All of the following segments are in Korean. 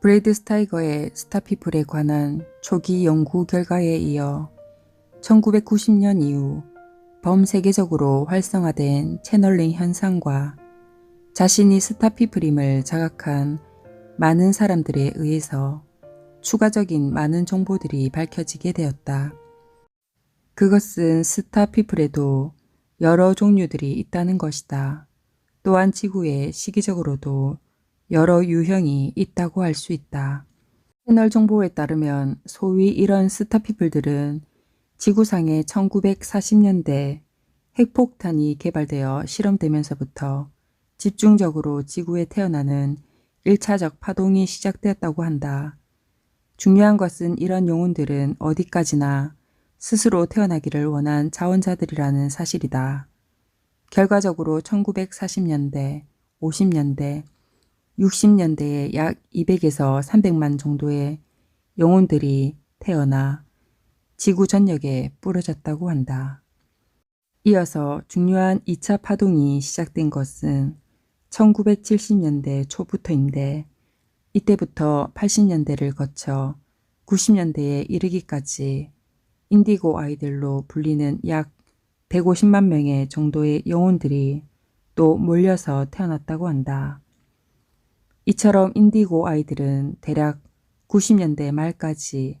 브래드 스타이거의 스타피플에 관한 초기 연구 결과에 이어 1990년 이후 범세계적으로 활성화된 채널링 현상과 자신이 스타피플임을 자각한 많은 사람들에 의해서 추가적인 많은 정보들이 밝혀지게 되었다. 그것은 스타피플에도 여러 종류들이 있다는 것이다. 또한 지구에 시기적으로도 여러 유형이 있다고 할 수 있다. 채널 정보에 따르면 소위 이런 스타피플들은 지구상에 1940년대 핵폭탄이 개발되어 실험되면서부터 집중적으로 지구에 태어나는 1차적 파동이 시작되었다고 한다. 중요한 것은 이런 영혼들은 어디까지나 스스로 태어나기를 원한 자원자들이라는 사실이다. 결과적으로 1940년대, 50년대, 60년대에 약 200에서 300만 정도의 영혼들이 태어나 지구 전역에 뿌려졌다고 한다. 이어서 중요한 2차 파동이 시작된 것은 1970년대 초부터인데 이때부터 80년대를 거쳐 90년대에 이르기까지 인디고 아이들로 불리는 약 150만 명의 정도의 영혼들이 또 몰려서 태어났다고 한다. 이처럼 인디고 아이들은 대략 90년대 말까지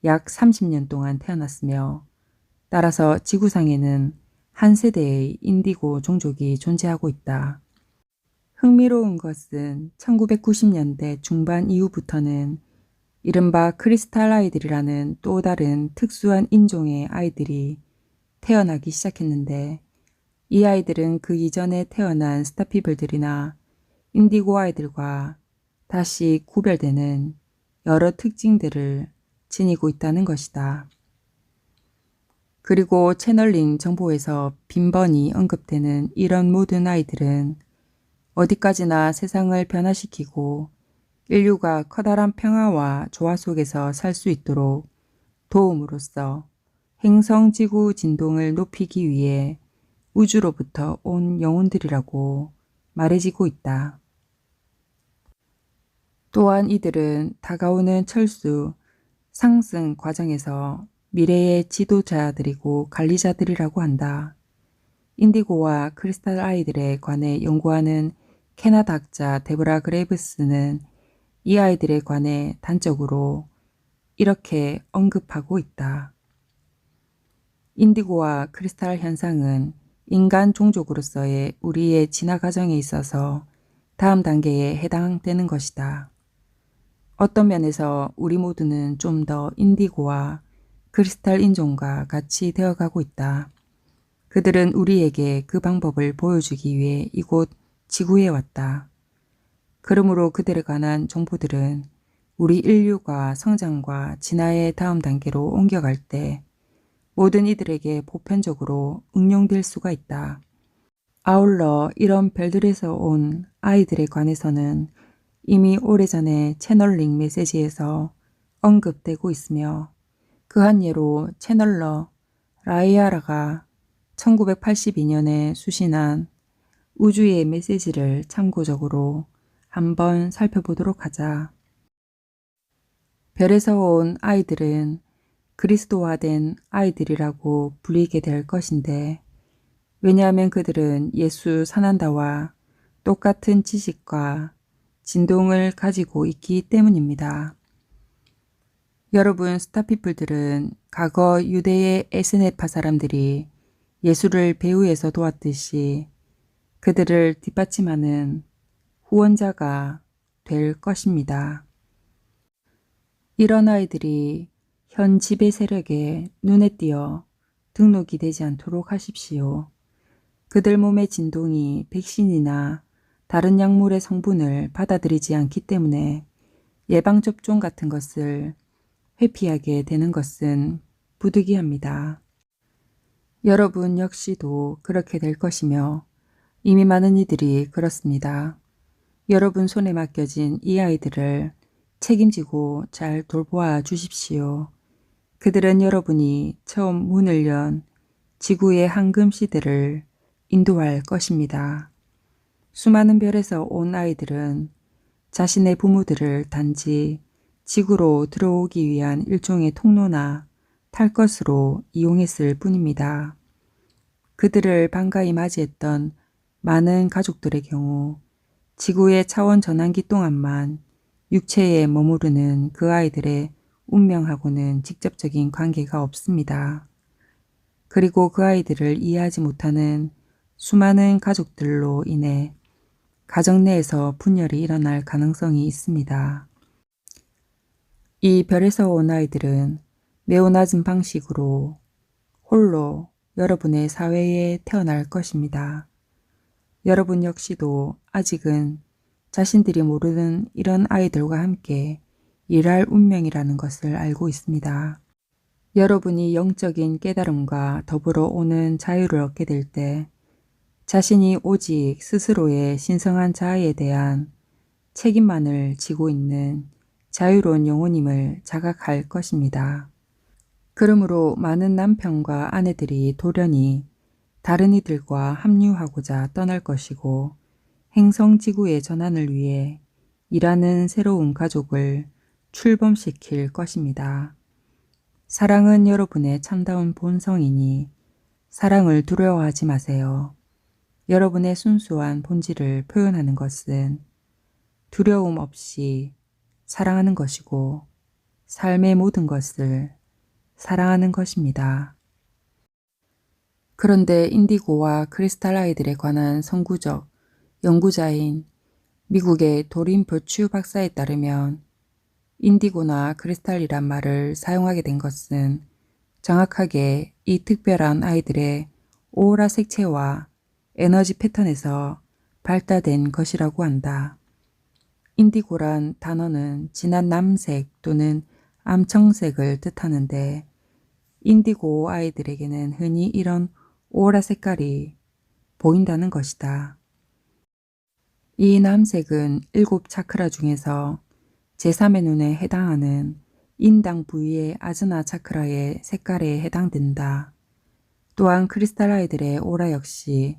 약 30년 동안 태어났으며 따라서 지구상에는 한 세대의 인디고 종족이 존재하고 있다. 흥미로운 것은 1990년대 중반 이후부터는 이른바 크리스탈 아이들이라는 또 다른 특수한 인종의 아이들이 태어나기 시작했는데 이 아이들은 그 이전에 태어난 스타피플들이나 인디고 아이들과 다시 구별되는 여러 특징들을 지니고 있다는 것이다. 그리고 채널링 정보에서 빈번히 언급되는 이런 모든 아이들은 어디까지나 세상을 변화시키고 인류가 커다란 평화와 조화 속에서 살 수 있도록 도움으로써 행성지구 진동을 높이기 위해 우주로부터 온 영혼들이라고 말해지고 있다. 또한 이들은 다가오는 철수, 상승 과정에서 미래의 지도자들이고 관리자들이라고 한다. 인디고와 크리스탈 아이들에 관해 연구하는 캐나다 학자 데보라 그레이브스는 이 아이들에 관해 단적으로 이렇게 언급하고 있다. 인디고와 크리스탈 현상은 인간 종족으로서의 우리의 진화 과정에 있어서 다음 단계에 해당되는 것이다. 어떤 면에서 우리 모두는 좀 더 인디고와 크리스탈 인종과 같이 되어가고 있다. 그들은 우리에게 그 방법을 보여주기 위해 이곳 지구에 왔다. 그러므로 그들에 관한 정보들은 우리 인류가 성장과 진화의 다음 단계로 옮겨갈 때 모든 이들에게 보편적으로 응용될 수가 있다. 아울러 이런 별들에서 온 아이들에 관해서는 이미 오래전에 채널링 메시지에서 언급되고 있으며 그 한 예로 채널러 라이아라가 1982년에 수신한 우주의 메시지를 참고적으로 한번 살펴보도록 하자. 별에서 온 아이들은 그리스도화된 아이들이라고 불리게 될 것인데 왜냐하면 그들은 예수 산한다와 똑같은 지식과 진동을 가지고 있기 때문입니다. 여러분 스타피플들은 과거 유대의 에스네파 사람들이 예수를 배후에서 도왔듯이 그들을 뒷받침하는 후원자가 될 것입니다. 이런 아이들이 현 지배 세력에 눈에 띄어 등록이 되지 않도록 하십시오. 그들 몸의 진동이 백신이나 다른 약물의 성분을 받아들이지 않기 때문에 예방접종 같은 것을 회피하게 되는 것은 부득이합니다. 여러분 역시도 그렇게 될 것이며 이미 많은 이들이 그렇습니다. 여러분 손에 맡겨진 이 아이들을 책임지고 잘 돌보아 주십시오. 그들은 여러분이 처음 문을 연 지구의 황금 시대를 인도할 것입니다. 수많은 별에서 온 아이들은 자신의 부모들을 단지 지구로 들어오기 위한 일종의 통로나 탈 것으로 이용했을 뿐입니다. 그들을 반가이 맞이했던 많은 가족들의 경우 지구의 차원 전환기 동안만 육체에 머무르는 그 아이들의 운명하고는 직접적인 관계가 없습니다. 그리고 그 아이들을 이해하지 못하는 수많은 가족들로 인해 가정 내에서 분열이 일어날 가능성이 있습니다. 이 별에서 온 아이들은 매우 낮은 방식으로 홀로 여러분의 사회에 태어날 것입니다. 여러분 역시도 아직은 자신들이 모르는 이런 아이들과 함께 일할 운명이라는 것을 알고 있습니다. 여러분이 영적인 깨달음과 더불어 오는 자유를 얻게 될 때 자신이 오직 스스로의 신성한 자아에 대한 책임만을 지고 있는 자유로운 영혼임을 자각할 것입니다. 그러므로 많은 남편과 아내들이 돌연히 다른 이들과 합류하고자 떠날 것이고 행성지구의 전환을 위해 일하는 새로운 가족을 출범시킬 것입니다. 사랑은 여러분의 참다운 본성이니 사랑을 두려워하지 마세요. 여러분의 순수한 본질을 표현하는 것은 두려움 없이 사랑하는 것이고 삶의 모든 것을 사랑하는 것입니다. 그런데 인디고와 크리스탈 아이들에 관한 선구적 연구자인 미국의 도린 버추 박사에 따르면 인디고나 크리스탈이란 말을 사용하게 된 것은 정확하게 이 특별한 아이들의 오라 색채와 에너지 패턴에서 발달된 것이라고 한다. 인디고란 단어는 진한 남색 또는 암청색을 뜻하는데 인디고 아이들에게는 흔히 이런 오라 색깔이 보인다는 것이다. 이 남색은 7 차크라 중에서 제3의 눈에 해당하는 인당 부위의 아즈나 차크라의 색깔에 해당된다. 또한 크리스탈 아이들의 오라 역시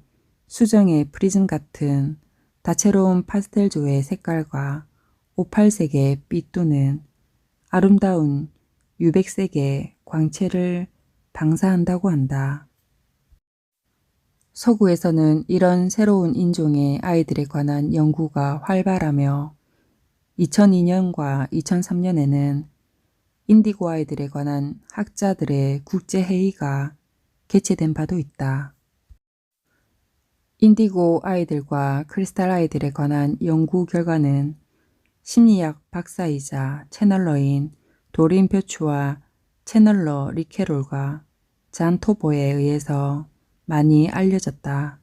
수정의 프리즘 같은 다채로운 파스텔조의 색깔과 오팔색의 빛 또는 아름다운 유백색의 광채를 방사한다고 한다. 서구에서는 이런 새로운 인종의 아이들에 관한 연구가 활발하며 2002년과 2003년에는 인디고 아이들에 관한 학자들의 국제회의가 개최된 바도 있다. 인디고 아이들과 크리스탈 아이들에 관한 연구 결과는 심리학 박사이자 채널러인 도린 벼추와 채널러 리케롤과 잔 토보에 의해서 많이 알려졌다.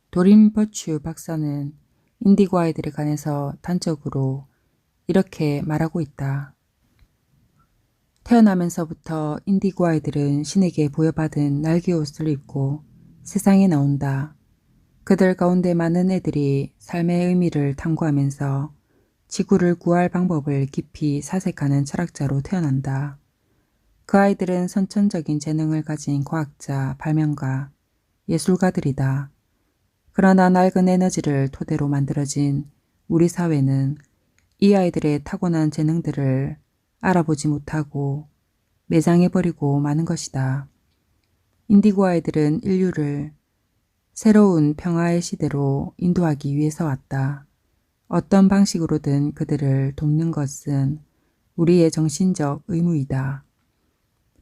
도린 버추 박사는 인디고 아이들에 관해서 단적으로 이렇게 말하고 있다. 태어나면서부터 인디고 아이들은 신에게 부여받은 날개옷을 입고 세상에 나온다. 그들 가운데 많은 애들이 삶의 의미를 탐구하면서 지구를 구할 방법을 깊이 사색하는 철학자로 태어난다. 그 아이들은 선천적인 재능을 가진 과학자, 발명가, 예술가들이다. 그러나 낡은 에너지를 토대로 만들어진 우리 사회는 이 아이들의 타고난 재능들을 알아보지 못하고 매장해버리고 마는 것이다. 인디고 아이들은 인류를 새로운 평화의 시대로 인도하기 위해서 왔다. 어떤 방식으로든 그들을 돕는 것은 우리의 정신적 의무이다.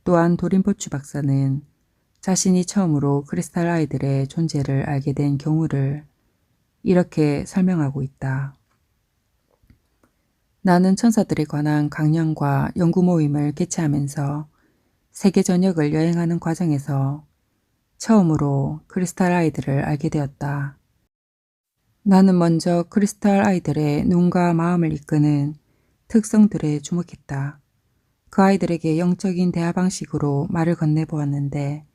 또한 도린포추 박사는 자신이 처음으로 크리스탈 아이들의 존재를 알게 된 경우를 이렇게 설명하고 있다. 나는 천사들에 관한 강연과 연구 모임을 개최하면서 세계 전역을 여행하는 과정에서 처음으로 크리스탈 아이들을 알게 되었다. 나는 먼저 크리스탈 아이들의 눈과 마음을 이끄는 특성들에 주목했다. 그 아이들에게 영적인 대화 방식으로 말을 건네보았는데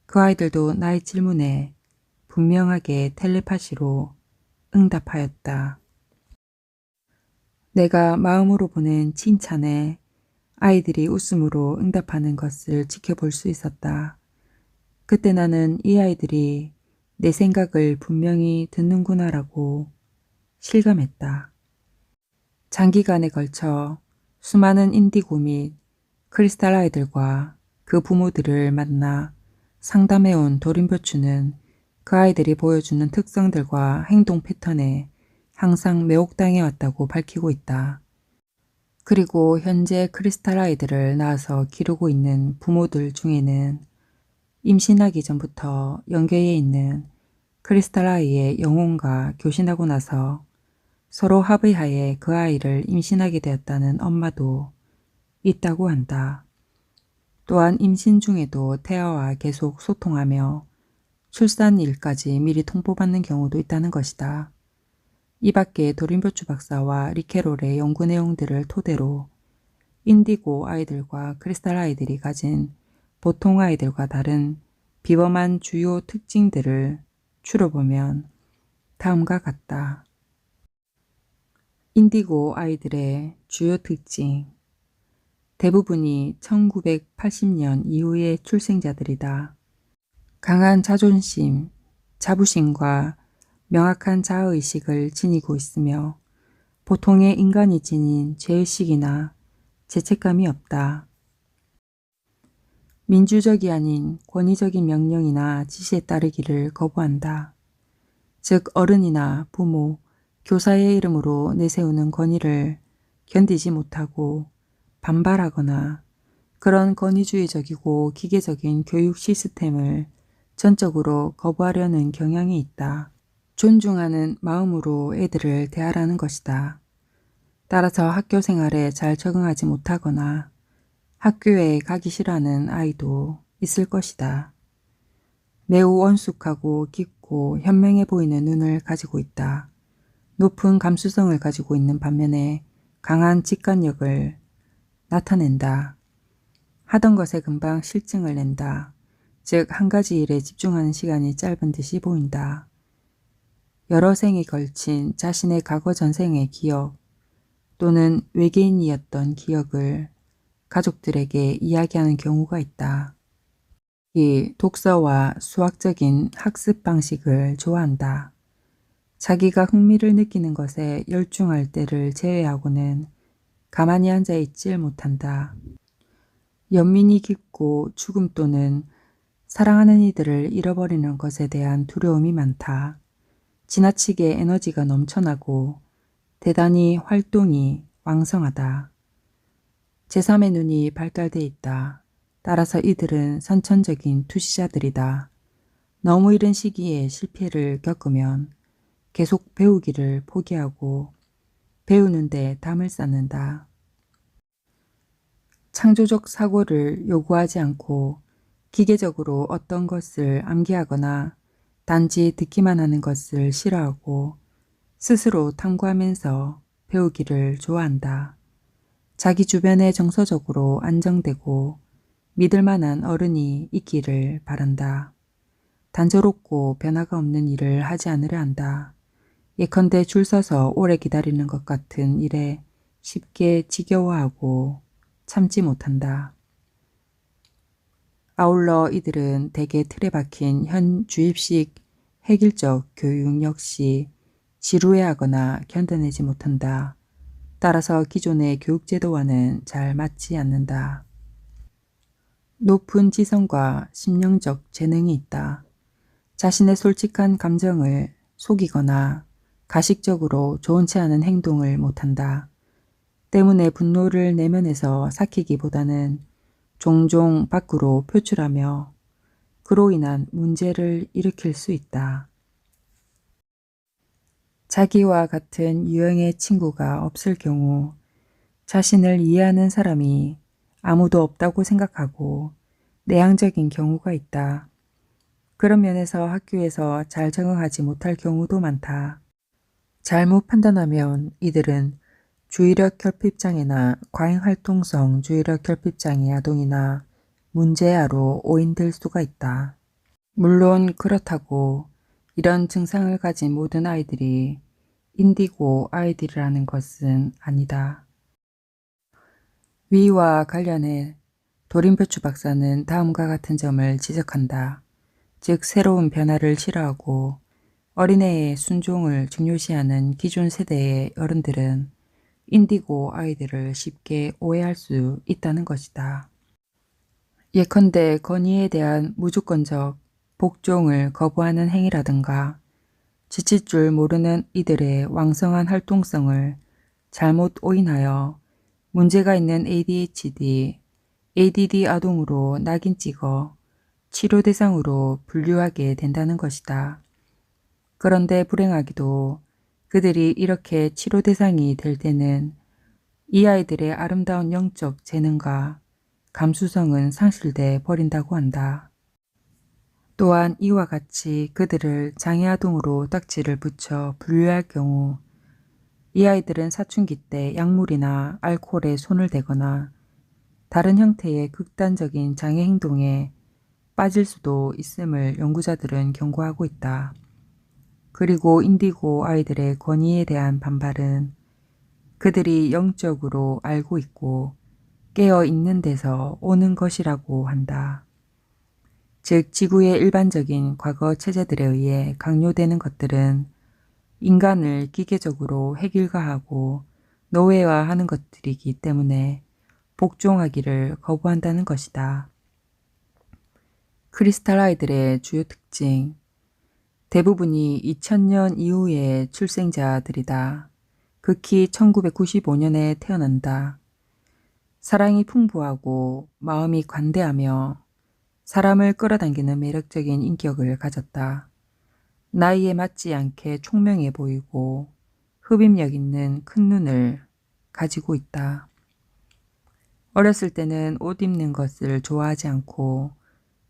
그 아이들도 나의 질문에 분명하게 텔레파시로 응답하였다. 내가 마음으로 보낸 칭찬에 아이들이 웃음으로 응답하는 것을 지켜볼 수 있었다. 그때 나는 이 아이들이 내 생각을 분명히 듣는구나라고 실감했다. 장기간에 걸쳐 수많은 인디고 및 크리스탈 아이들과 그 부모들을 만나 상담해온 도림표추는 그 아이들이 보여주는 특성들과 행동 패턴에 항상 매혹당해 왔다고 밝히고 있다. 그리고 현재 크리스탈 아이들을 낳아서 기르고 있는 부모들 중에는 임신하기 전부터 연계해 있는 크리스탈 아이의 영혼과 교신하고 나서 서로 합의하에 그 아이를 임신하게 되었다는 엄마도 있다고 한다. 또한 임신 중에도 태아와 계속 소통하며 출산일까지 미리 통보받는 경우도 있다는 것이다. 이 밖에 도림표추 박사와 리케롤의 연구 내용들을 토대로 인디고 아이들과 크리스탈 아이들이 가진 보통 아이들과 다른 비범한 주요 특징들을 추려보면 다음과 같다. 인디고 아이들의 주요 특징. 대부분이 1980년 이후의 출생자들이다. 강한 자존심, 자부심과 명확한 자아의식을 지니고 있으며 보통의 인간이 지닌 죄의식이나 죄책감이 없다. 민주적이 아닌 권위적인 명령이나 지시에 따르기를 거부한다. 즉 어른이나 부모, 교사의 이름으로 내세우는 권위를 견디지 못하고 반발하거나 그런 권위주의적이고 기계적인 교육 시스템을 전적으로 거부하려는 경향이 있다. 존중하는 마음으로 애들을 대하라는 것이다. 따라서 학교 생활에 잘 적응하지 못하거나 학교에 가기 싫어하는 아이도 있을 것이다. 매우 원숙하고 깊고 현명해 보이는 눈을 가지고 있다. 높은 감수성을 가지고 있는 반면에 강한 직관력을 나타낸다. 하던 것에 금방 실증을 낸다. 즉 한 가지 일에 집중하는 시간이 짧은 듯이 보인다. 여러 생에 걸친 자신의 과거 전생의 기억 또는 외계인이었던 기억을 가족들에게 이야기하는 경우가 있다. 이 독서와 수학적인 학습 방식을 좋아한다. 자기가 흥미를 느끼는 것에 열중할 때를 제외하고는 가만히 앉아 있질 못한다. 연민이 깊고 죽음 또는 사랑하는 이들을 잃어버리는 것에 대한 두려움이 많다. 지나치게 에너지가 넘쳐나고 대단히 활동이 왕성하다. 제3의 눈이 발달돼 있다. 따라서 이들은 선천적인 투시자들이다. 너무 이른 시기에 실패를 겪으면 계속 배우기를 포기하고 배우는데 담을 쌓는다. 창조적 사고를 요구하지 않고 기계적으로 어떤 것을 암기하거나 단지 듣기만 하는 것을 싫어하고 스스로 탐구하면서 배우기를 좋아한다. 자기 주변에 정서적으로 안정되고 믿을 만한 어른이 있기를 바란다. 단조롭고 변화가 없는 일을 하지 않으려 한다. 예컨대 줄 서서 오래 기다리는 것 같은 일에 쉽게 지겨워하고 참지 못한다. 아울러 이들은 대개 틀에 박힌 현 주입식 획일적 교육 역시 지루해하거나 견뎌내지 못한다. 따라서 기존의 교육제도와는 잘 맞지 않는다. 높은 지성과 심령적 재능이 있다. 자신의 솔직한 감정을 속이거나 가식적으로 좋은치 않은 행동을 못한다. 때문에 분노를 내면에서 삭히기보다는 종종 밖으로 표출하며 그로 인한 문제를 일으킬 수 있다. 자기와 같은 유형의 친구가 없을 경우 자신을 이해하는 사람이 아무도 없다고 생각하고 내향적인 경우가 있다. 그런 면에서 학교에서 잘 적응하지 못할 경우도 많다. 잘못 판단하면 이들은 주의력 결핍장애나 과잉활동성 주의력 결핍장애 아동이나 문제아로 오인될 수가 있다. 물론 그렇다고 이런 증상을 가진 모든 아이들이 인디고 아이들이라는 것은 아니다. 위와 관련해 도림표추 박사는 다음과 같은 점을 지적한다. 즉 새로운 변화를 싫어하고 어린애의 순종을 중요시하는 기존 세대의 어른들은 인디고 아이들을 쉽게 오해할 수 있다는 것이다. 예컨대 건의에 대한 무조건적 복종을 거부하는 행위라든가 지칠 줄 모르는 이들의 왕성한 활동성을 잘못 오인하여 문제가 있는 ADHD, ADD 아동으로 낙인 찍어 치료 대상으로 분류하게 된다는 것이다. 그런데 불행하게도 그들이 이렇게 치료 대상이 될 때는 이 아이들의 아름다운 영적 재능과 감수성은 상실돼 버린다고 한다. 또한 이와 같이 그들을 장애아동으로 딱지를 붙여 분류할 경우 이 아이들은 사춘기 때 약물이나 알코올에 손을 대거나 다른 형태의 극단적인 장애 행동에 빠질 수도 있음을 연구자들은 경고하고 있다. 그리고 인디고 아이들의 권위에 대한 반발은 그들이 영적으로 알고 있고 깨어 있는 데서 오는 것이라고 한다. 즉 지구의 일반적인 과거 체제들에 의해 강요되는 것들은 인간을 기계적으로 획일화하고 노예화하는 것들이기 때문에 복종하기를 거부한다는 것이다. 크리스탈 아이들의 주요 특징. 대부분이 2000년 이후의 출생자들이다. 극히 1995년에 태어난다. 사랑이 풍부하고 마음이 관대하며 사람을 끌어당기는 매력적인 인격을 가졌다. 나이에 맞지 않게 총명해 보이고 흡입력 있는 큰 눈을 가지고 있다. 어렸을 때는 옷 입는 것을 좋아하지 않고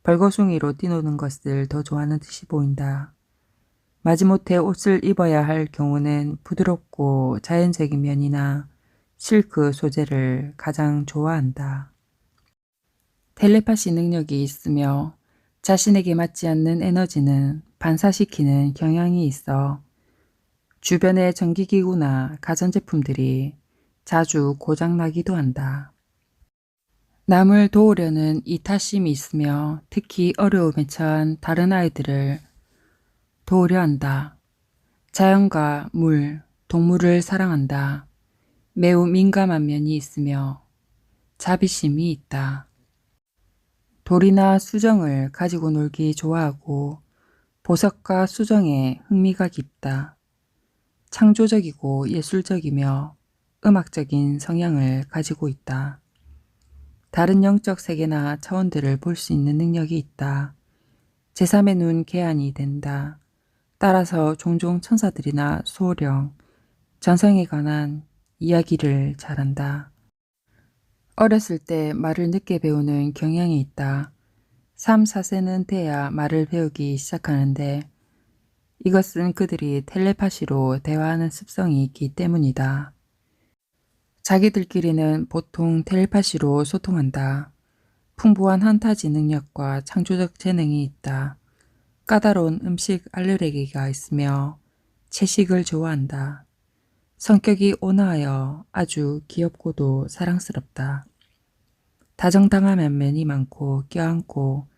벌거숭이로 뛰노는 것을 더 좋아하는 듯이 보인다. 마지못해 옷을 입어야 할 경우는 부드럽고 자연적인 면이나 실크 소재를 가장 좋아한다. 텔레파시 능력이 있으며 자신에게 맞지 않는 에너지는 반사시키는 경향이 있어 주변의 전기기구나 가전제품들이 자주 고장나기도 한다. 남을 도우려는 이타심이 있으며 특히 어려움에 처한 다른 아이들을 도우려 한다. 자연과 물, 동물을 사랑한다. 매우 민감한 면이 있으며 자비심이 있다. 돌이나 수정을 가지고 놀기 좋아하고 보석과 수정에 흥미가 깊다. 창조적이고 예술적이며 음악적인 성향을 가지고 있다. 다른 영적 세계나 차원들을 볼 수 있는 능력이 있다. 제3의 눈 개안이 된다. 따라서 종종 천사들이나 소령, 전성에 관한 이야기를 잘한다. 어렸을 때 말을 늦게 배우는 경향이 있다. 3, 4세는 돼야 말을 배우기 시작하는데 이것은 그들이 텔레파시로 대화하는 습성이 있기 때문이다. 자기들끼리는 보통 텔레파시로 소통한다. 풍부한 환타지 능력과 창조적 재능이 있다. 까다로운 음식 알레르기가 있으며 채식을 좋아한다. 성격이 온화하여 아주 귀엽고도 사랑스럽다. 다정다감한 면이 많고 껴안고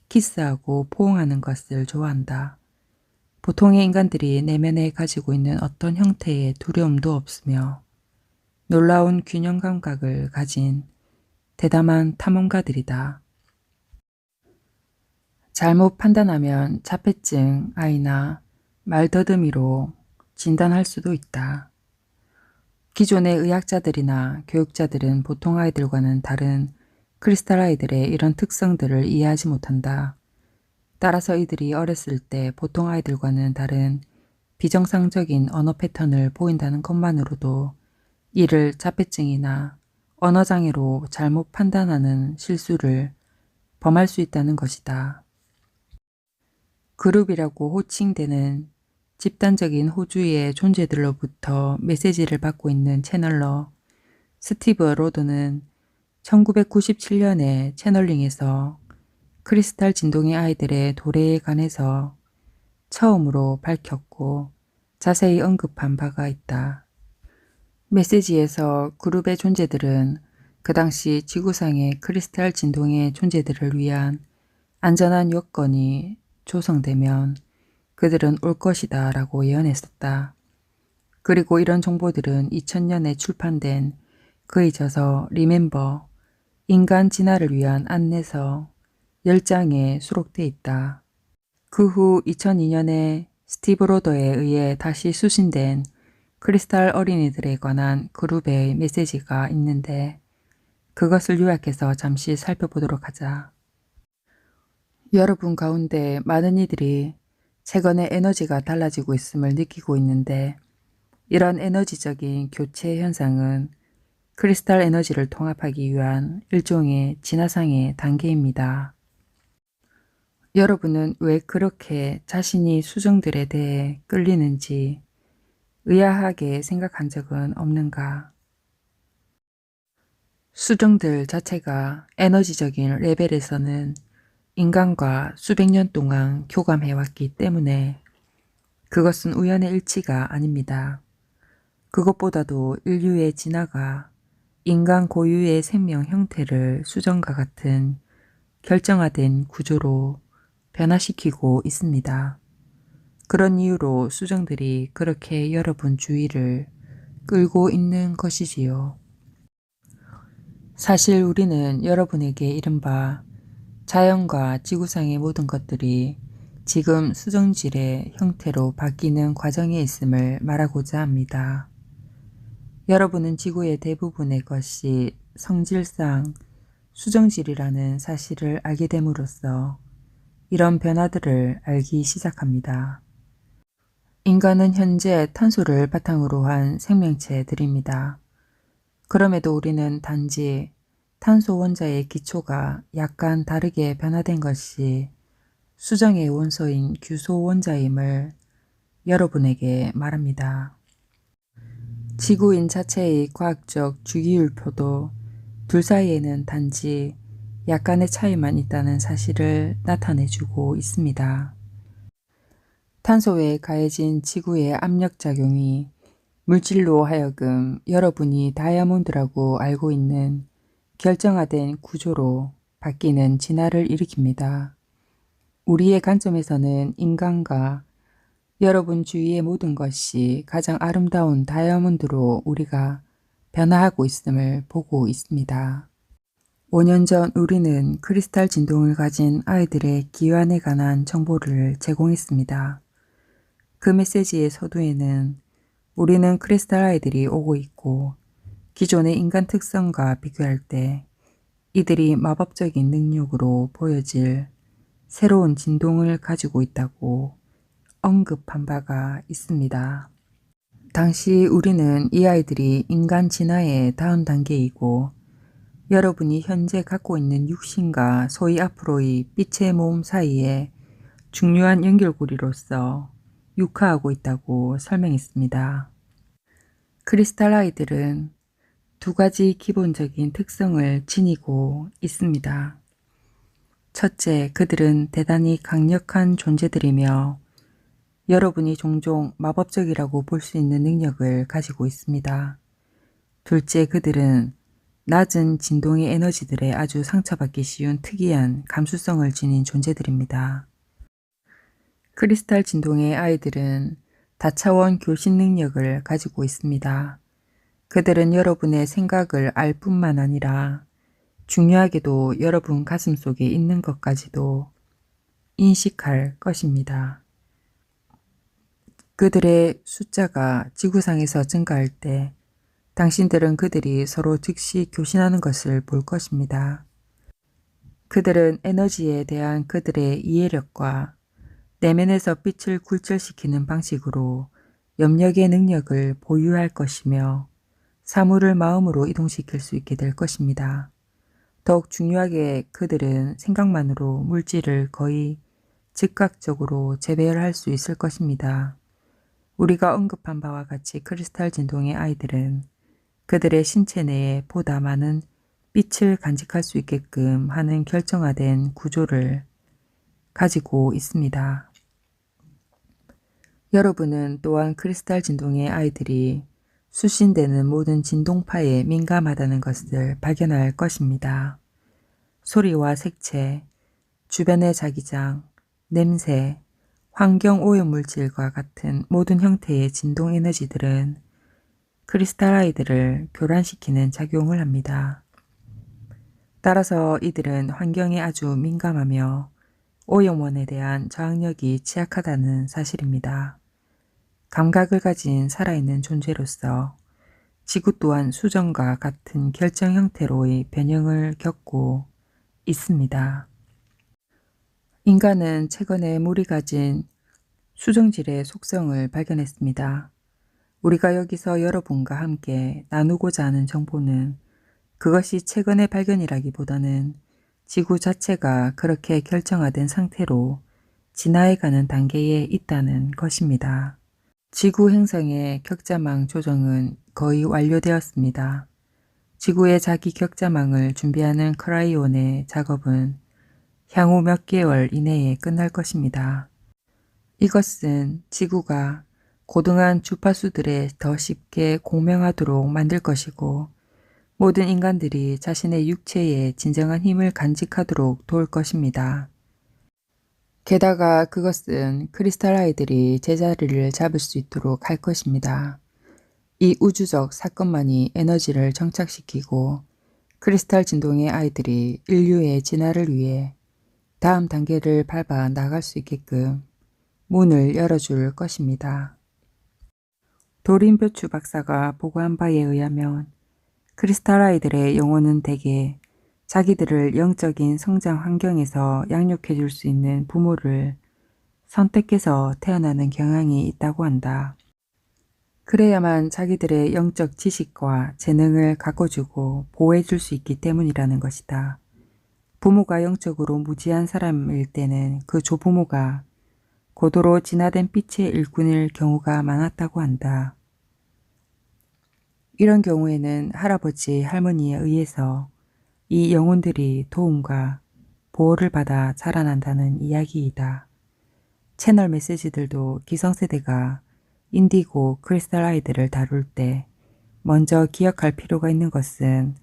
키스하고 포옹하는 것을 좋아한다. 보통의 인간들이 내면에 가지고 있는 어떤 형태의 두려움도 없으며 놀라운 균형 감각을 가진 대담한 탐험가들이다. 잘못 판단하면 자폐증 아이나 말더듬이로 진단할 수도 있다. 기존의 의학자들이나 교육자들은 보통 아이들과는 다른 크리스탈 아이들의 이런 특성들을 이해하지 못한다. 따라서 이들이 어렸을 때 보통 아이들과는 다른 비정상적인 언어 패턴을 보인다는 것만으로도 이를 자폐증이나 언어장애로 잘못 판단하는 실수를 범할 수 있다는 것이다. 그룹이라고 호칭되는 집단적인 호주의 존재들로부터 메시지를 받고 있는 채널러 스티브 로드는 1997년에 채널링에서 크리스탈 진동의 아이들의 도래에 관해서 처음으로 밝혔고 자세히 언급한 바가 있다. 메시지에서 그룹의 존재들은 그 당시 지구상의 크리스탈 진동의 존재들을 위한 안전한 여건이 조성되면 그들은 올 것이다 라고 예언했었다. 그리고 이런 정보들은 2000년에 출판된 그의 저서 리멤버 인간 진화를 위한 안내서 10장에 수록돼 있다. 그 후 2002년에 스티브 로더에 의해 다시 수신된 크리스탈 어린이들에 관한 그룹의 메시지가 있는데 그것을 요약해서 잠시 살펴보도록 하자. 여러분 가운데 많은 이들이 최근에 에너지가 달라지고 있음을 느끼고 있는데 이런 에너지적인 교체 현상은 크리스탈 에너지를 통합하기 위한 일종의 진화상의 단계입니다. 여러분은 왜 그렇게 자신이 수정들에 대해 끌리는지 의아하게 생각한 적은 없는가? 수정들 자체가 에너지적인 레벨에서는 인간과 수백 년 동안 교감해왔기 때문에 그것은 우연의 일치가 아닙니다. 그것보다도 인류의 진화가 인간 고유의 생명 형태를 수정과 같은 결정화된 구조로 변화시키고 있습니다. 그런 이유로 수정들이 그렇게 여러분 주위를 끌고 있는 것이지요. 사실 우리는 여러분에게 이른바 자연과 지구상의 모든 것들이 지금 수정질의 형태로 바뀌는 과정에 있음을 말하고자 합니다. 여러분은 지구의 대부분의 것이 성질상 수정질이라는 사실을 알게 됨으로써 이런 변화들을 알기 시작합니다. 인간은 현재 탄소를 바탕으로 한 생명체들입니다. 그럼에도 우리는 단지 탄소 원자의 기초가 약간 다르게 변화된 것이 수정의 원소인 규소 원자임을 여러분에게 말합니다. 지구인 자체의 과학적 주기율표도 둘 사이에는 단지 약간의 차이만 있다는 사실을 나타내주고 있습니다. 탄소에 가해진 지구의 압력작용이 물질로 하여금 여러분이 다이아몬드라고 알고 있는 결정화된 구조로 바뀌는 진화를 일으킵니다. 우리의 관점에서는 인간과 여러분 주위의 모든 것이 가장 아름다운 다이아몬드로 우리가 변화하고 있음을 보고 있습니다. 5년 전 우리는 크리스탈 진동을 가진 아이들의 기환에 관한 정보를 제공했습니다. 그 메시지의 서두에는 우리는 크리스탈 아이들이 오고 있고 기존의 인간 특성과 비교할 때 이들이 마법적인 능력으로 보여질 새로운 진동을 가지고 있다고 언급한 바가 있습니다. 당시 우리는 이 아이들이 인간 진화의 다음 단계이고 여러분이 현재 갖고 있는 육신과 소위 앞으로의 빛의 몸 사이에 중요한 연결고리로서 육화하고 있다고 설명했습니다. 크리스탈 아이들은 두 가지 기본적인 특성을 지니고 있습니다. 첫째, 그들은 대단히 강력한 존재들이며 여러분이 종종 마법적이라고 볼 수 있는 능력을 가지고 있습니다. 둘째, 그들은 낮은 진동의 에너지들에 아주 상처받기 쉬운 특이한 감수성을 지닌 존재들입니다. 크리스탈 진동의 아이들은 다차원 교신 능력을 가지고 있습니다. 그들은 여러분의 생각을 알 뿐만 아니라 중요하게도 여러분 가슴속에 있는 것까지도 인식할 것입니다. 그들의 숫자가 지구상에서 증가할 때 당신들은 그들이 서로 즉시 교신하는 것을 볼 것입니다. 그들은 에너지에 대한 그들의 이해력과 내면에서 빛을 굴절시키는 방식으로 염력의 능력을 보유할 것이며 사물을 마음으로 이동시킬 수 있게 될 것입니다. 더욱 중요하게 그들은 생각만으로 물질을 거의 즉각적으로 재배열할 수 있을 것입니다. 우리가 언급한 바와 같이 크리스탈 진동의 아이들은 그들의 신체 내에 보다 많은 빛을 간직할 수 있게끔 하는 결정화된 구조를 가지고 있습니다. 여러분은 또한 크리스탈 진동의 아이들이 수신되는 모든 진동파에 민감하다는 것을 발견할 것입니다. 소리와 색채, 주변의 자기장, 냄새, 환경 오염물질과 같은 모든 형태의 진동 에너지들은 크리스탈라이드를 교란시키는 작용을 합니다. 따라서 이들은 환경에 아주 민감하며 오염원에 대한 저항력이 취약하다는 사실입니다. 감각을 가진 살아있는 존재로서 지구 또한 수정과 같은 결정 형태로의 변형을 겪고 있습니다. 인간은 최근에 물이 가진 수정질의 속성을 발견했습니다. 우리가 여기서 여러분과 함께 나누고자 하는 정보는 그것이 최근의 발견이라기보다는 지구 자체가 그렇게 결정화된 상태로 진화해가는 단계에 있다는 것입니다. 지구 행성의 격자망 조정은 거의 완료되었습니다. 지구의 자기 격자망을 준비하는 크라이온의 작업은 향후 몇 개월 이내에 끝날 것입니다. 이것은 지구가 고등한 주파수들에 더 쉽게 공명하도록 만들 것이고 모든 인간들이 자신의 육체에 진정한 힘을 간직하도록 도울 것입니다. 게다가 그것은 크리스탈라이들이 제자리를 잡을 수 있도록 할 것입니다. 이 우주적 사건만이 에너지를 정착시키고 크리스탈 진동의 아이들이 인류의 진화를 위해 다음 단계를 밟아 나갈 수 있게끔 문을 열어줄 것입니다. 도린뷰츠 박사가 보고한 바에 의하면 크리스탈라이들의 영혼은 대개 자기들을 영적인 성장 환경에서 양육해 줄 수 있는 부모를 선택해서 태어나는 경향이 있다고 한다. 그래야만 자기들의 영적 지식과 재능을 가꿔주고 보호해 줄 수 있기 때문이라는 것이다. 부모가 영적으로 무지한 사람일 때는 그 조부모가 고도로 진화된 빛의 일꾼일 경우가 많았다고 한다. 이런 경우에는 할아버지, 할머니에 의해서 이 영혼들이 도움과 보호를 받아 자라난다는 이야기이다. 채널 메시지들도 기성세대가 인디고 크리스탈라이드를 다룰 때 먼저 기억할 필요가 있는 것은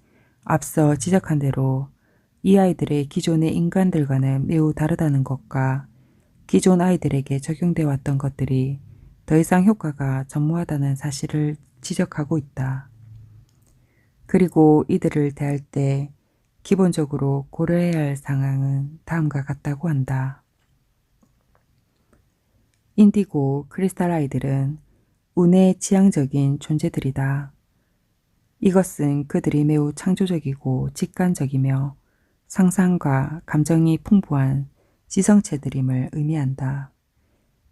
앞서 지적한 대로 이 아이들의 기존의 인간들과는 매우 다르다는 것과 기존 아이들에게 적용되어 왔던 것들이 더 이상 효과가 전무하다는 사실을 지적하고 있다. 그리고 이들을 대할 때 기본적으로 고려해야 할 상황은 다음과 같다고 한다. 인디고 크리스탈라이들은 운의 지향적인 존재들이다. 이것은 그들이 매우 창조적이고 직관적이며 상상과 감정이 풍부한 지성체들임을 의미한다.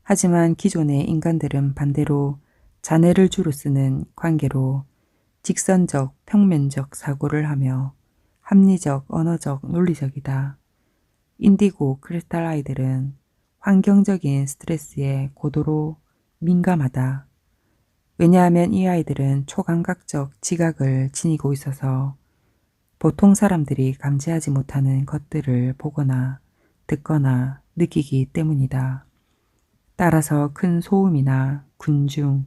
하지만 기존의 인간들은 반대로 자네를 주로 쓰는 관계로 직선적, 평면적 사고를 하며 합리적, 언어적, 논리적이다. 인디고 크리스탈라이들은 환경적인 스트레스에 고도로 민감하다. 왜냐하면 이 아이들은 초감각적 지각을 지니고 있어서 보통 사람들이 감지하지 못하는 것들을 보거나 듣거나 느끼기 때문이다. 따라서 큰 소음이나 군중,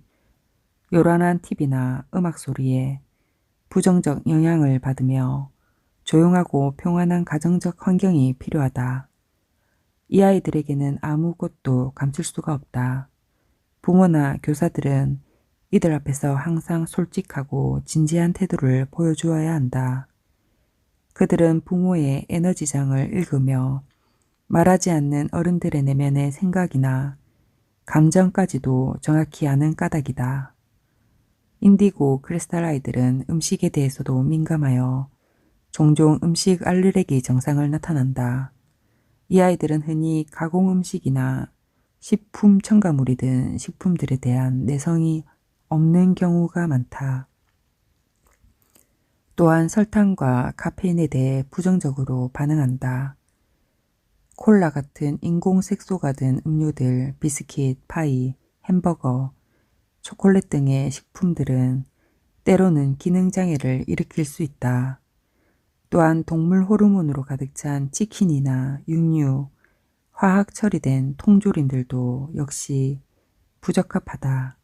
요란한 TV나 음악 소리에 부정적 영향을 받으며 조용하고 평안한 가정적 환경이 필요하다. 이 아이들에게는 아무것도 감출 수가 없다. 부모나 교사들은 이들 앞에서 항상 솔직하고 진지한 태도를 보여주어야 한다. 그들은 부모의 에너지장을 읽으며 말하지 않는 어른들의 내면의 생각이나 감정까지도 정확히 아는 까닭이다. 인디고 크리스탈라이들은 음식에 대해서도 민감하여 종종 음식 알레르기 증상을 나타난다. 이 아이들은 흔히 가공 음식이나 식품 첨가물이 든 식품들에 대한 내성이 없는 경우가 많다. 또한 설탕과 카페인에 대해 부정적으로 반응한다. 콜라 같은 인공 색소가 든 음료들, 비스킷, 파이, 햄버거, 초콜릿 등의 식품들은 때로는 기능장애를 일으킬 수 있다. 또한 동물 호르몬으로 가득 찬 치킨이나 육류, 화학 처리된 통조림들도 역시 부적합하다.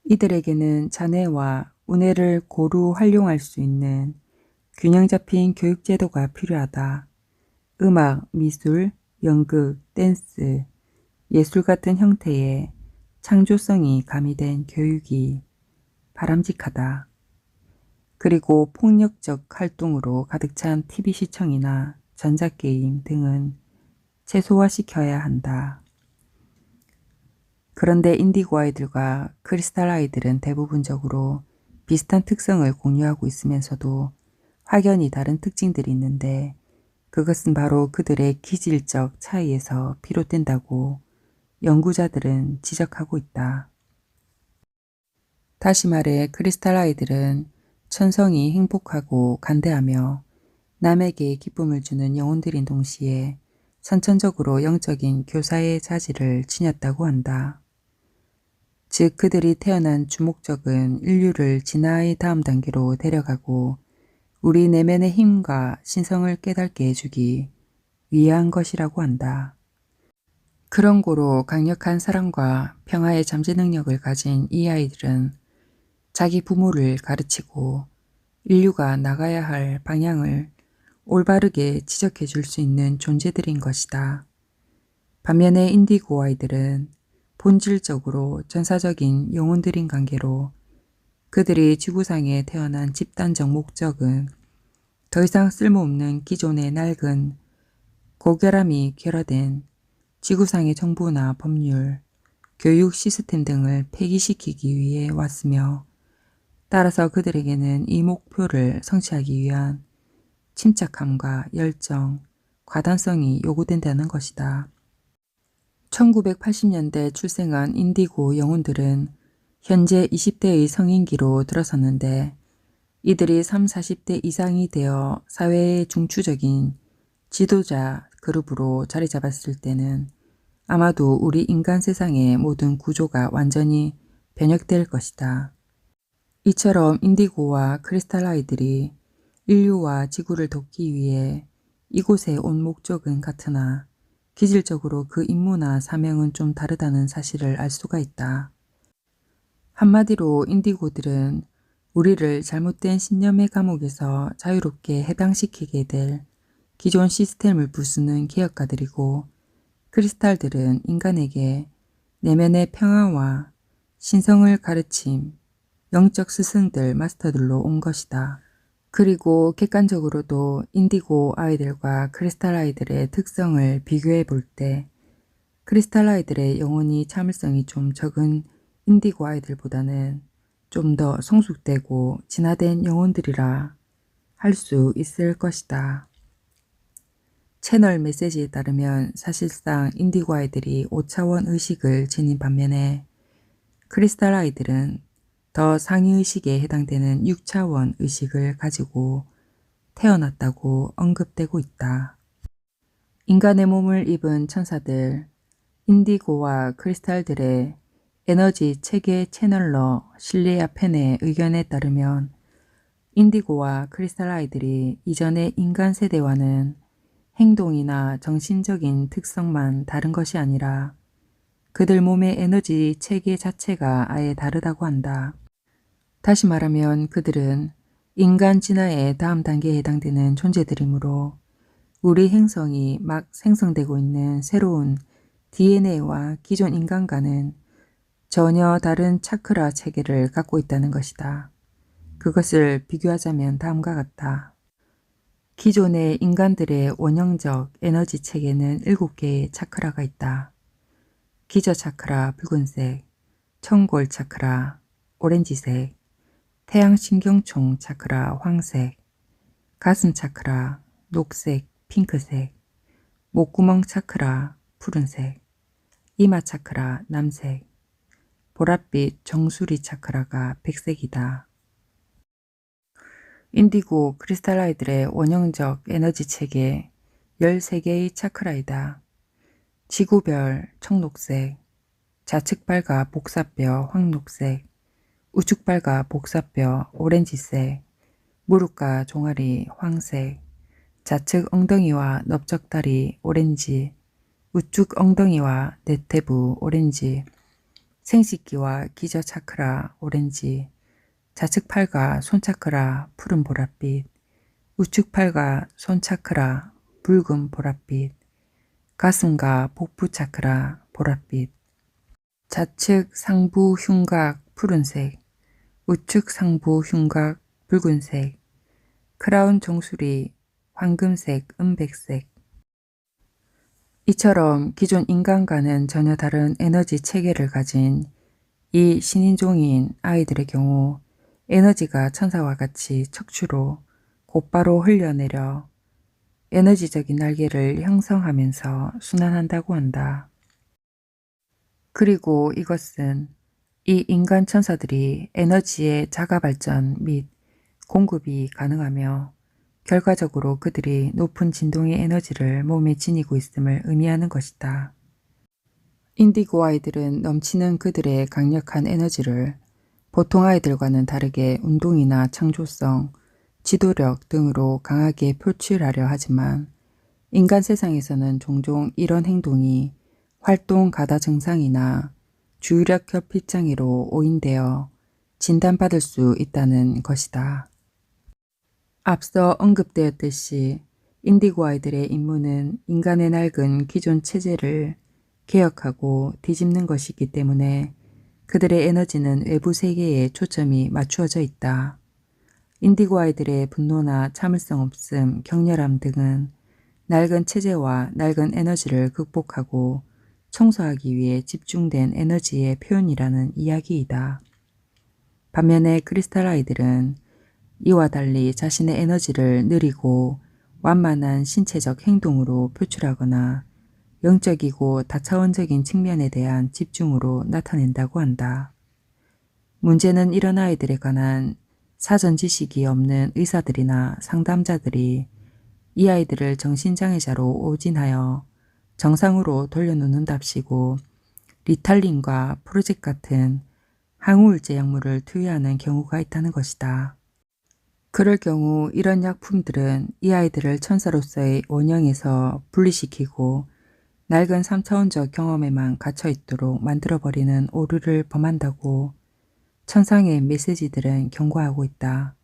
이들에게는 자네와 우뇌를 고루 활용할 수 있는 균형 잡힌 교육 제도가 필요하다. 음악, 미술, 연극, 댄스, 예술 같은 형태의 창조성이 가미된 교육이 바람직하다. 그리고 폭력적 활동으로 가득 찬 TV 시청이나 전자게임 등은 최소화시켜야 한다. 그런데 인디고 아이들과 크리스탈 아이들은 대부분적으로 비슷한 특성을 공유하고 있으면서도 확연히 다른 특징들이 있는데 그것은 바로 그들의 기질적 차이에서 비롯된다고 연구자들은 지적하고 있다. 다시 말해 크리스탈 아이들은 천성이 행복하고 간대하며 남에게 기쁨을 주는 영혼들인 동시에 선천적으로 영적인 교사의 자질을 지녔다고 한다. 즉 그들이 태어난 주목적은 인류를 진화의 다음 단계로 데려가고 우리 내면의 힘과 신성을 깨닫게 해주기 위한 것이라고 한다. 그런 고로 강력한 사랑과 평화의 잠재 능력을 가진 이 아이들은 자기 부모를 가르치고 인류가 나가야 할 방향을 올바르게 지적해 줄 수 있는 존재들인 것이다. 반면에 인디고 아이들은 본질적으로 전사적인 영혼들인 관계로 그들이 지구상에 태어난 집단적 목적은 더 이상 쓸모없는 기존의 낡은 고결함이 결여된 지구상의 정부나 법률, 교육 시스템 등을 폐기시키기 위해 왔으며 따라서 그들에게는 이 목표를 성취하기 위한 침착함과 열정, 과단성이 요구된다는 것이다. 1980년대 출생한 인디고 영혼들은 현재 20대의 성인기로 들어섰는데 이들이 30, 40대 이상이 되어 사회의 중추적인 지도자 그룹으로 자리 잡았을 때는 아마도 우리 인간 세상의 모든 구조가 완전히 변혁될 것이다. 이처럼 인디고와 크리스탈 아이들이 인류와 지구를 돕기 위해 이곳에 온 목적은 같으나 기질적으로 그 임무나 사명은 좀 다르다는 사실을 알 수가 있다. 한마디로 인디고들은 우리를 잘못된 신념의 감옥에서 자유롭게 해방시키게 될 기존 시스템을 부수는 개혁가들이고 크리스탈들은 인간에게 내면의 평화와 신성을 가르침, 영적 스승들, 마스터들로 온 것이다. 그리고 객관적으로도 인디고 아이들과 크리스탈 아이들의 특성을 비교해 볼 때 크리스탈 아이들의 영혼이 참을성이 좀 적은 인디고 아이들보다는 좀 더 성숙되고 진화된 영혼들이라 할 수 있을 것이다. 채널 메시지에 따르면 사실상 인디고 아이들이 5차원 의식을 지닌 반면에 크리스탈 아이들은 더 상위의식에 해당되는 6차원 의식을 가지고 태어났다고 언급되고 있다. 인간의 몸을 입은 천사들, 인디고와 크리스탈들의 에너지 체계 채널러 실리아 펜의 의견에 따르면 인디고와 크리스탈 아이들이 이전의 인간 세대와는 행동이나 정신적인 특성만 다른 것이 아니라 그들 몸의 에너지 체계 자체가 아예 다르다고 한다. 다시 말하면 그들은 인간 진화의 다음 단계에 해당되는 존재들이므로 우리 행성이 막 생성되고 있는 새로운 DNA와 기존 인간과는 전혀 다른 차크라 체계를 갖고 있다는 것이다. 그것을 비교하자면 다음과 같다. 기존의 인간들의 원형적 에너지 체계는 7개의 차크라가 있다. 기저 차크라 붉은색, 청골 차크라 오렌지색, 태양신경총 차크라 황색, 가슴 차크라 녹색, 핑크색, 목구멍 차크라 푸른색, 이마 차크라 남색, 보랏빛 정수리 차크라가 백색이다. 인디고 크리스탈 아이들의 원형적 에너지 체계 13개의 차크라이다. 지구별 청록색, 좌측발과 복사뼈 황록색, 우측발과 복사뼈 오렌지색, 무릎과 종아리 황색, 좌측 엉덩이와 넓적다리 오렌지, 우측 엉덩이와 내태부 오렌지, 생식기와 기저 차크라 오렌지, 좌측 팔과 손 차크라 푸른 보랏빛, 우측 팔과 손 차크라 붉은 보랏빛, 가슴과 복부 차크라 보랏빛, 좌측 상부 흉곽 푸른색, 우측 상부 흉곽 붉은색, 크라운 종술이 황금색, 은백색. 이처럼 기존 인간과는 전혀 다른 에너지 체계를 가진 이 신인종인 아이들의 경우 에너지가 천사와 같이 척추로 곧바로 흘려내려 에너지적인 날개를 형성하면서 순환한다고 한다. 그리고 이것은 이 인간 천사들이 에너지의 자가 발전 및 공급이 가능하며 결과적으로 그들이 높은 진동의 에너지를 몸에 지니고 있음을 의미하는 것이다. 인디고 아이들은 넘치는 그들의 강력한 에너지를 보통 아이들과는 다르게 운동이나 창조성, 지도력 등으로 강하게 표출하려 하지만 인간 세상에서는 종종 이런 행동이 활동 가다 증상이나 주의력 결핍 장애로 오인되어 진단받을 수 있다는 것이다. 앞서 언급되었듯이 인디고 아이들의 임무는 인간의 낡은 기존 체제를 개혁하고 뒤집는 것이기 때문에 그들의 에너지는 외부 세계에 초점이 맞추어져 있다. 인디고 아이들의 분노나 참을성 없음, 격렬함 등은 낡은 체제와 낡은 에너지를 극복하고 청소하기 위해 집중된 에너지의 표현이라는 이야기이다. 반면에 크리스탈 아이들은 이와 달리 자신의 에너지를 느리고 완만한 신체적 행동으로 표출하거나 영적이고 다차원적인 측면에 대한 집중으로 나타낸다고 한다. 문제는 이런 아이들에 관한 사전 지식이 없는 의사들이나 상담자들이 이 아이들을 정신장애자로 오진하여 정상으로 돌려놓는답시고 리탈린과 프로젝 같은 항우울제 약물을 투여하는 경우가 있다는 것이다. 그럴 경우 이런 약품들은 이 아이들을 천사로서의 원형에서 분리시키고 낡은 3차원적 경험에만 갇혀있도록 만들어버리는 오류를 범한다고 천상의 메시지들은 경고하고 있다.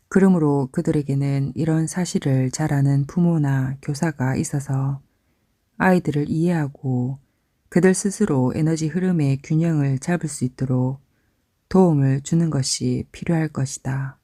그러므로 그들에게는 이런 사실을 잘 아는 부모나 교사가 있어서 아이들을 이해하고 그들 스스로 에너지 흐름의 균형을 잡을 수 있도록 도움을 주는 것이 필요할 것이다.